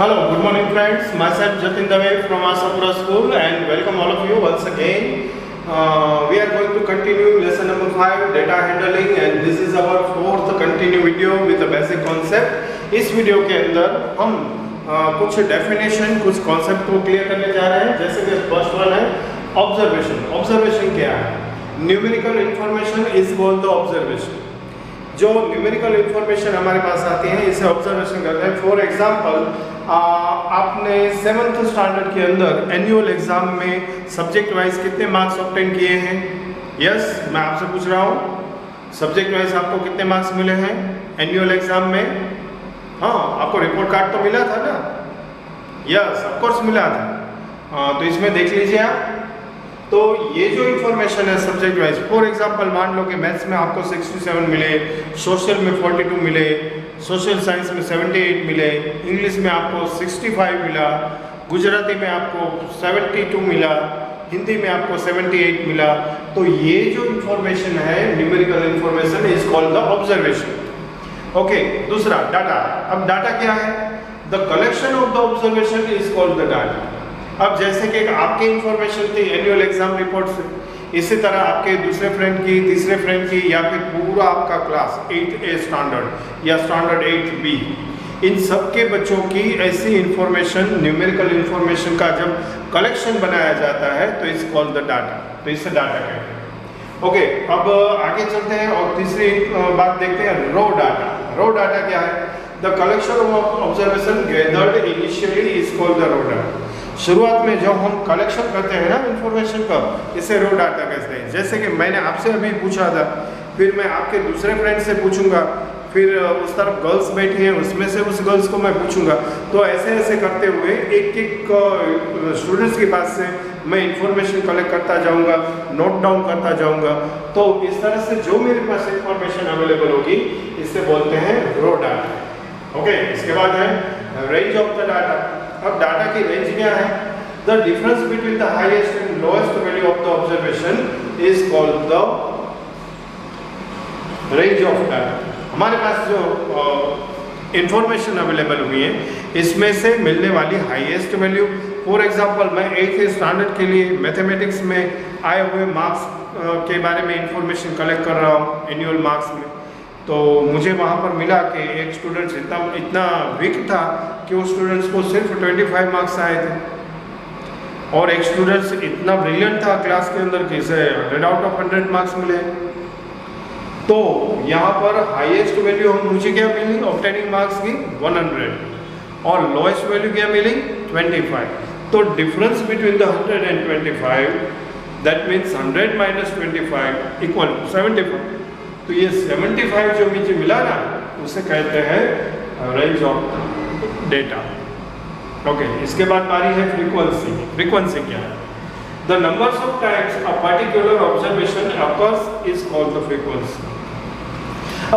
Hello, good morning friends. Myself Jatin Dave from Asapura School and welcome all of you once again. We are going to continue lesson number 5 data handling and this is our fourth continue video with a basic concept. इस video के अंदर हम कुछ definition कुछ concept को clear करने जा रहे हैं। जैसे कि फर्स्ट वन है ऑब्जर्वेशन। ऑब्जर्वेशन क्या है? Numerical information is called the observation. जो न्यूमेरिकल इंफॉर्मेशन हमारे पास आती है इसे ऑब्जर्वेशन करते हैं। फॉर एग्जांपल आपने 7th स्टैंडर्ड के अंदर एनुअल एग्जाम में सब्जेक्ट वाइज कितने मार्क्स ऑब्टेन किए हैं? यस, मैं आपसे पूछ रहा हूँ सब्जेक्ट वाइज आपको कितने मार्क्स मिले हैं एनुअल एग्जाम में? हाँ, आपको रिपोर्ट कार्ड तो मिला था ना? यस, ऑफ कोर्स मिला था। तो इसमें देख लीजिए आप। तो ये जो इन्फॉर्मेशन है सब्जेक्ट वाइज, फॉर एग्जांपल मान लो कि मैथ्स में आपको 67 मिले, सोशल में 42 मिले, सोशल साइंस में 78 मिले, इंग्लिश में आपको 65 मिला, गुजराती में आपको 72 मिला, हिंदी में आपको 78 मिला। तो ये जो इन्फॉर्मेशन है numerical information is called the observation. Okay, दूसरा डाटा। अब डाटा क्या है? The collection of the observation is called the data. अब जैसे कि आपकी इंफॉर्मेशन थी एनुअल एग्जाम रिपोर्ट से, इसी तरह आपके दूसरे फ्रेंड की, तीसरे फ्रेंड की, या फिर पूरा आपका क्लास 8A स्टैंडर्ड या स्टैंडर्ड 8B, इन सब के बच्चों की ऐसी इंफॉर्मेशन न्यूमेरिकल इंफॉर्मेशन का जब कलेक्शन बनाया जाता है तो इट्स कॉल्ड द डाटा। तो इससे डाटा कहते हैं। ओके, अब आगे चलते हैं और तीसरी बात देखते हैं रो डाटा। रो डाटा क्या है? The collection of observation gathered initially is called the raw data. शुरुआत में जो हम कलेक्शन करते हैं ना इंफॉर्मेशन का, इसे रो डाटा कहते हैं। जैसे कि मैंने आपसे अभी पूछा था, फिर मैं आपके दूसरे फ्रेंड से पूछूंगा, फिर उस तरफ गर्ल्स बैठी हैं उसमें से उस गर्ल्स को मैं पूछूंगा। तो ऐसे ऐसे करते हुए एक एक स्टूडेंट्स के पास से मैं इंफॉर्मेशन कलेक्ट करता जाऊंगा, नोट डाउन करता जाऊंगा। तो इस तरह से जो मेरे पास इंफॉर्मेशन अवेलेबल होगी इसे बोलते हैं रो डाटा। ओके, इसके बाद है रेंज ऑफ द डाटा। अब डाटा की रेंज क्या है? The difference between the highest and lowest value of the observation is called the range of data. हमारे पास जो इंफॉर्मेशन अवेलेबल हुई है इसमें से मिलने वाली हाईएस्ट वैल्यू, फॉर एग्जांपल मैं 8th स्टैंडर्ड के लिए मैथमेटिक्स में आए हुए मार्क्स के बारे में इंफॉर्मेशन कलेक्ट कर रहा हूँ एनुअल मार्क्स में। तो मुझे वहाँ पर मिला कि एक स्टूडेंट्स इतना वीक था कि उस स्टूडेंट्स को सिर्फ 25 मार्क्स आए थे, और एक स्टूडेंट्स इतना ब्रिलियंट था क्लास के अंदर कि इसे 100 आउट ऑफ 100 मार्क्स मिले। तो यहाँ पर हाईएस्ट वैल्यू मुझे क्या मिली ऑब्टेनिंग मार्क्स की? 100, और लोएस्ट वैल्यू क्या मिली? 25। तो difference between the 100 and 25, that means 100 minus 25 equal 75। तो ये 75 जो मुझे मिला ना, उसे कहते हैं रेंज ऑफ डेटा। ओके, इसके बाद बारी है फ्रीक्वेंसी। फ्रीक्वेंसी क्या है? The numbers of times a particular observation occurs is called the frequency.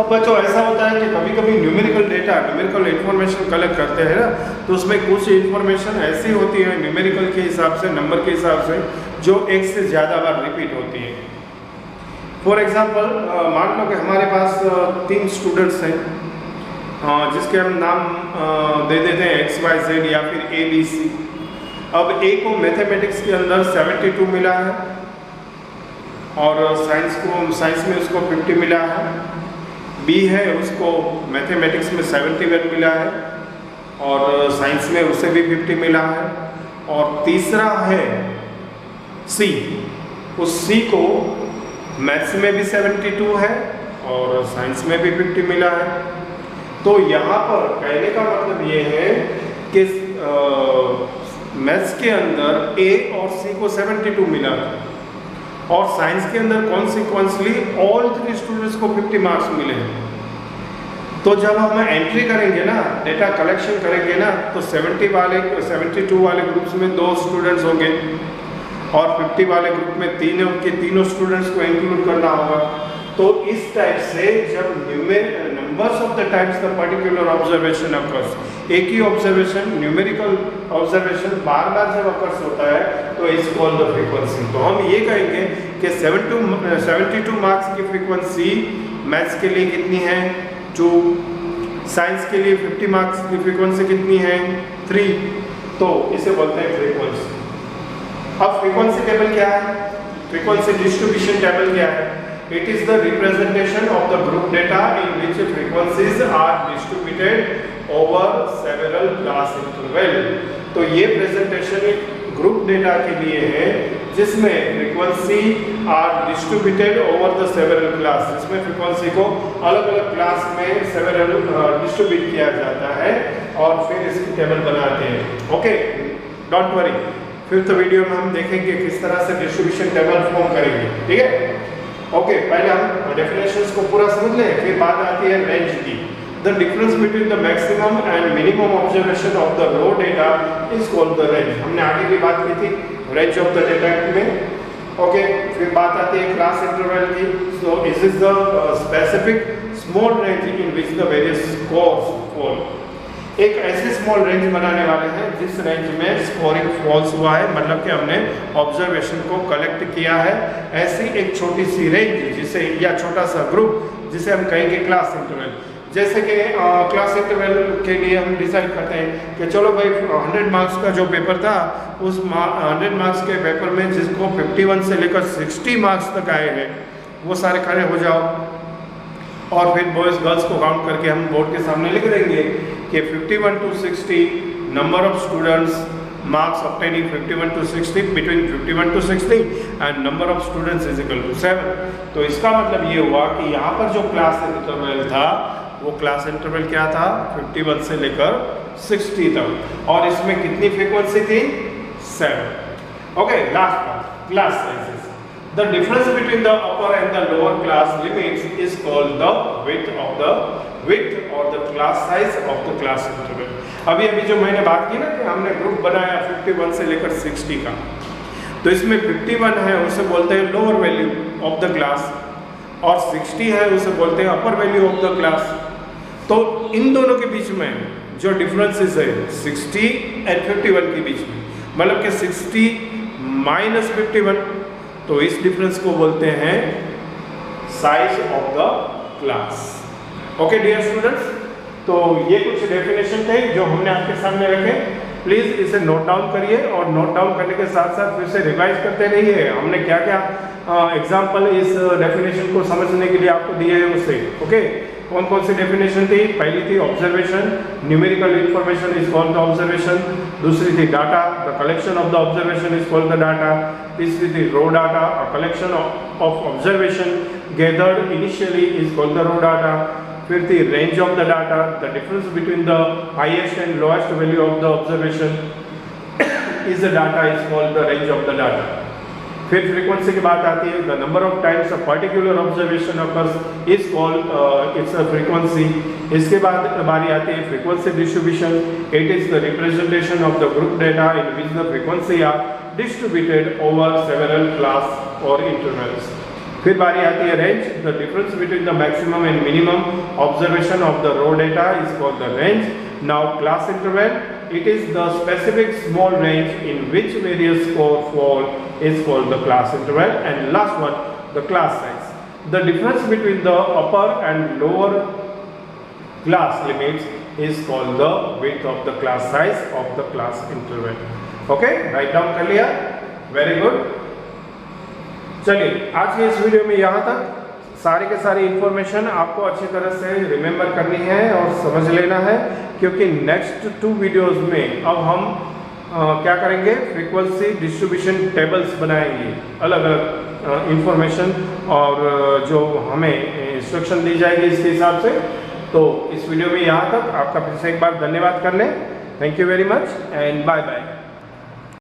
अब बच्चों ऐसा होता है कि कभी कभी numerical data, numerical information collect करते हैं ना, तो उसमें कुछ इंफॉर्मेशन ऐसी होती है न्यूमेरिकल के हिसाब से, नंबर के हिसाब से, जो एक से ज़्यादा बार रिपीट होती है। फॉर एग्जांपल मान लो कि हमारे पास 3 स्टूडेंट्स हैं जिसके हम नाम दे देते हैं XYZ या फिर ABC। अब A को मैथमेटिक्स के अंदर 72 मिला है, और साइंस में उसको 50 मिला है। B है, उसको मैथमेटिक्स में 71 मिला है, और साइंस में उसे भी 50 मिला है। और तीसरा है C, उस C को मैथ्स में भी 72 है और साइंस में भी 50 मिला है। तो यहाँ पर कहने का मतलब ये है कि मैथ्स के अंदर A और C को 72 मिला है, और साइंस के अंदर कॉन्सिक्वेंसली ऑल 3 स्टूडेंट्स को 50 मार्क्स मिले हैं। तो जब हम एंट्री करेंगे ना, डेटा कलेक्शन करेंगे ना, तो 72 वाले ग्रुप्स में 2 स्टूडेंट्स होंगे, और 50 वाले ग्रुप में तीनों स्टूडेंट्स को इंक्लूड करना होगा। तो इस टाइप से जब numbers of the times the particular observation occurs, एक ही ऑब्जर्वेशन न्यूमेरिकल ऑब्जर्वेशन बार बार जब अकर्स होता है तो इज कॉल्ड द फ्रीक्वेंसी। तो हम ये कहेंगे कि 72 मार्क्स की फ्रीक्वेंसी मैथ्स के लिए कितनी है? 2, साइंस के लिए 50 मार्क्स की फ्रीक्वेंसी कितनी है 3, तो इसे बोलते हैं फ्रीक्वेंसी। अब फ्रीक्वेंसी टेबल क्या है, फ्रीक्वेंसी डिस्ट्रीब्यूशन टेबल क्या है? It is the representation of the group data in which frequencies are distributed over several class interval. तो ये प्रेजेंटेशन एक ग्रुप डेटा के लिए है जिसमें frequency are distributed over the several class, जिसमें फ्रीक्वेंसी को अलग अलग क्लास में सेवरल डिस्ट्रीब्यूट किया जाता है और फिर इसकी टेबल बनाते हैं। ओके, डोंट वरी, फिर तो वीडियो में हम देखेंगे किस तरह से डिस्ट्रीब्यूशन टेबल फॉर्म करेंगे, ठीक है। ओके, पहले हम डेफिनेशंस को पूरा समझ लें, फिर बात आती है रेंज की। The difference between the maximum and minimum observation of the raw data is called the range। हमने आगे भी बात की थी रेंज ऑफ द डेटा में। ओके, फिर बात आती है क्लास इंटरवल की। So this is the specific small range in which the various scores fall। एक ऐसे स्मॉल रेंज बनाने वाले हैं जिस रेंज में स्कोरिंग फॉल्स हुआ है, मतलब कि हमने ऑब्जर्वेशन को कलेक्ट किया है। ऐसी एक छोटी सी रेंज जिसे, या छोटा सा ग्रुप जिसे हम कहेंगे क्लास इंटरवल। जैसे कि क्लास इंटरवल के लिए हम डिसाइड करते हैं कि चलो भाई 100 मार्क्स का जो पेपर था उस 100 मार्क्स के पेपर में जिसको 51 से लेकर 60 मार्क्स तक आए हैं वो सारे खड़े हो जाओ, और फिर बॉयज़ गर्ल्स को काउंट करके हम बोर्ड के सामने लिख देंगे कि 51 to 60 number of students, marks obtaining 51 to 60 between 51 to 60 and number of students is equal to 7। तो इसका मतलब ये हुआ कि यहाँ पर जो क्लास इंटरवल था वो क्लास इंटरवल क्या था 51 से लेकर 60 तक, और इसमें कितनी फ्रीक्वेंसी थी 7। Okay, last part, class sizes. The difference between the upper and the lower class limits is called the width or the class size of the class interval। अभी जो मैंने बात की ना कि हमने ग्रुप बनाया 51 से लेकर 60 का, तो इसमें 51 है उसे बोलते हैं lower value of the class, और 60 है उसे बोलते हैं अपर वैल्यू ऑफ द क्लास। तो इन दोनों के बीच में जो डिफरेंसेस है 60 एंड 51 के बीच में, मतलब कि 60 माइनस 51, तो इस डिफरेंस को बोलते हैं size of the class. Okay dear students, तो ये कुछ डेफिनेशन थे जो हमने आपके सामने रखे। प्लीज़ इसे नोट डाउन करिए, और नोट डाउन करने के साथ साथ फिर से रिवाइज करते रहिए हमने क्या क्या एग्जाम्पल इस डेफिनेशन को समझने के लिए आपको दिए हैं उसे। ओके, कौन कौन सी डेफिनेशन थी? पहली थी observation, numerical information is called the observation. दूसरी थी data, the collection of the observation is called the data. तीसरी थी raw data, a collection of observation gathered initially is called the raw data. फिर थी range of the data, the difference between the highest and lowest value of the observation is the data is called the range of the data. फिर frequency की बात आती है, the number of times a particular observation occurs is called its a frequency. इसके बाद बारी आती है frequency distribution, it is the representation of the group data in which the frequency are distributed over several class और intervals. फिर बारी आती है range, the difference between the maximum and minimum observation of the raw data is called the range. Now class interval, it is the specific small range in which various score fall is called the class interval। And last one, the class size, the difference between the upper and lower class limits is called the width of the class size of the class interval। okay, write down कर लिया, very good। चलिए आज के इस video में यहाँ तक। सारी के सारी इंफॉर्मेशन आपको अच्छी तरह से रिमेंबर करनी है और समझ लेना है, क्योंकि नेक्स्ट 2 वीडियोस में अब हम क्या करेंगे, फ्रीक्वेंसी डिस्ट्रीब्यूशन टेबल्स बनाएंगे, अलग अलग इंफॉर्मेशन और जो हमें इंस्ट्रक्शन दी जाएगी इसके हिसाब से। तो इस वीडियो में यहाँ तक, आपका फिर से एक बार धन्यवाद कर लें। Thank you very much and bye bye.